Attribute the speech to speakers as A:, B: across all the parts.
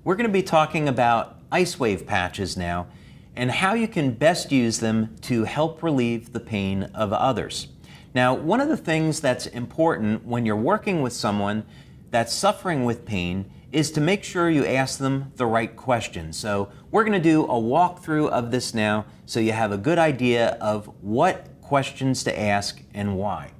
A: We're going to be talking about IceWave patches now and how you can best use them to help relieve the pain of others. Now, one of the things that's important when you're working with someone that's suffering with pain is to make sure you ask them the right questions. So we're going to do a walkthrough of this now so you have a good idea of what questions to ask and why.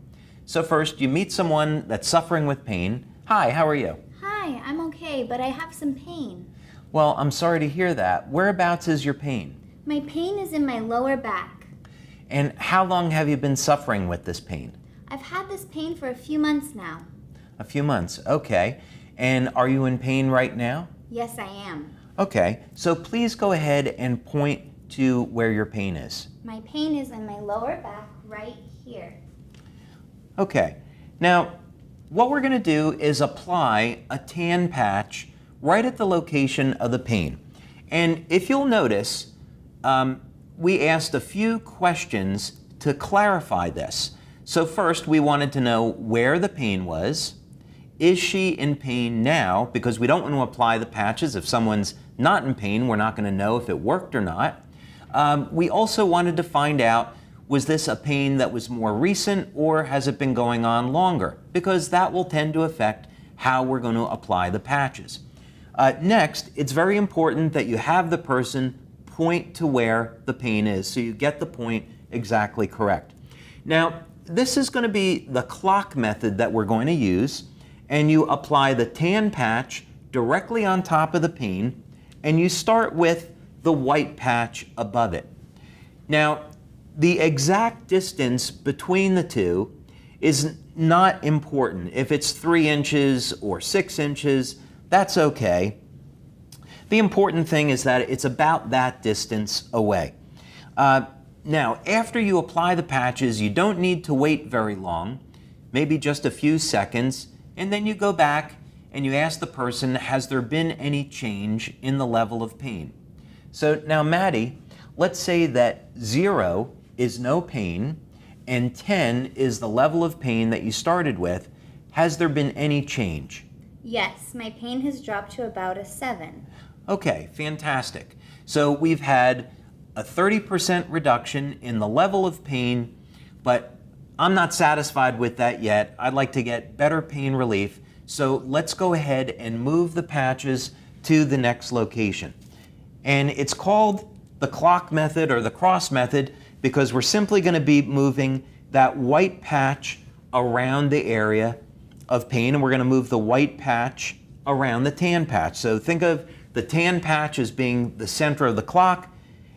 A: So first, you meet someone that's suffering with pain. Hi, how are you?
B: Hi, I'm okay, but I have some pain.
A: Well, I'm sorry to hear that. Whereabouts is your pain?
B: My pain is in my lower back.
A: And how long have you been suffering with this pain?
B: I've had this pain for a few months now.
A: A few months, okay. And are you in pain right now?
B: Yes, I am.
A: Okay, so please go ahead and point to where your pain is.
B: My pain is in my lower back right here.
A: Okay, now what we're going to do is apply a tan patch right at the location of the pain. And if you'll notice, we asked a few questions to clarify this. So first, we wanted to know where the pain was. Is she in pain now? Because we don't want to apply the patches. If someone's not in pain, we're not going to know if it worked or not. We also wanted to find out, was this a pain that was more recent or has it been going on longer? Because that will tend to affect how we're going to apply the patches. Next, it's very important that you have the person point to where the pain is so you get the point exactly correct. Now, this is going to be the clock method that we're going to use, and you apply the tan patch directly on top of the pain, and you start with the white patch above it. Now, the exact distance between the two is not important. If it's 3 inches or 6 inches, that's okay. The important thing is that it's about that distance away. Now, after you apply the patches, you don't need to wait very long, maybe just a few seconds, and then you go back and you ask the person, has there been any change in the level of pain? So now, Maddie, let's say that 0 is no pain and 10 is the level of pain that you started with. Has there been any change?
B: Yes, my pain has dropped to about a 7.
A: Okay, fantastic. So we've had a 30% reduction in the level of pain, but I'm not satisfied with that yet. I'd like to get better pain relief. So let's go ahead and move the patches to the next location. And it's called the clock method or the cross method because we're simply going to be moving that white patch around the area of pain, and we're going to move the white patch around the tan patch. So think of the tan patch as being the center of the clock,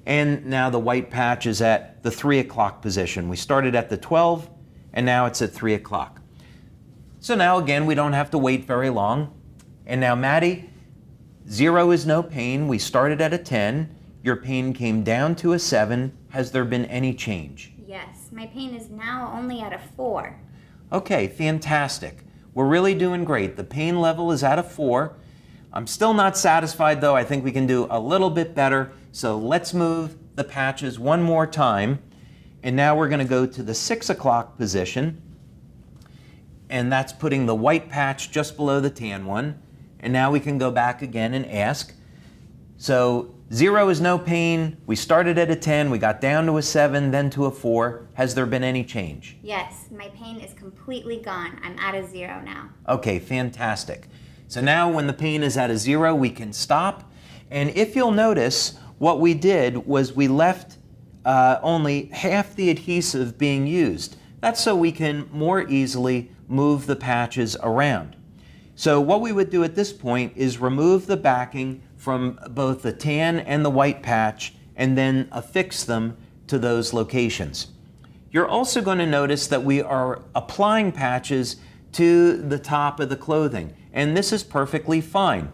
A: and now the white patch is at the 3 o'clock position. We started at the 12, and now it's at 3 o'clock. So now again, we don't have to wait very long. And now, Maddie, 0 is no pain. We started at a 10. Your pain came down to a 7. Has there been any change?
B: Yes, my pain is now only at a 4.
A: Okay, fantastic. We're really doing great. The pain level is at a 4. I'm still not satisfied though. I think we can do a little bit better. So let's move the patches one more time. And now we're going to go to the 6 o'clock position. And that's putting the white patch just below the tan one. And now we can go back again and ask. So 0 is no pain. We started at a 10. We got down to a 7, then to a 4. Has there been any change?
B: Yes, my pain is completely gone. I'm at a 0 now.
A: Okay, fantastic. So now when the pain is at a 0, we can stop. And if you'll notice, what we did was we left only half the adhesive being used. That's so we can more easily move the patches around. So what we would do at this point is remove the backing from both the tan and the white patch and then affix them to those locations. You're also going to notice that we are applying patches to the top of the clothing, and this is perfectly fine.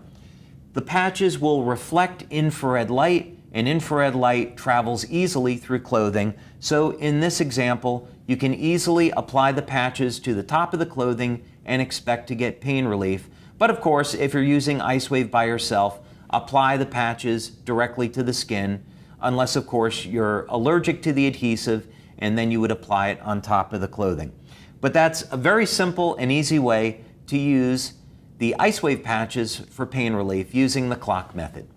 A: The patches will reflect infrared light, and infrared light travels easily through clothing. So in this example, you can easily apply the patches to the top of the clothing and expect to get pain relief. But of course, if you're using IceWave by yourself, apply the patches directly to the skin, unless of course you're allergic to the adhesive, and then you would apply it on top of the clothing. But that's a very simple and easy way to use the IceWave patches for pain relief using the clock method.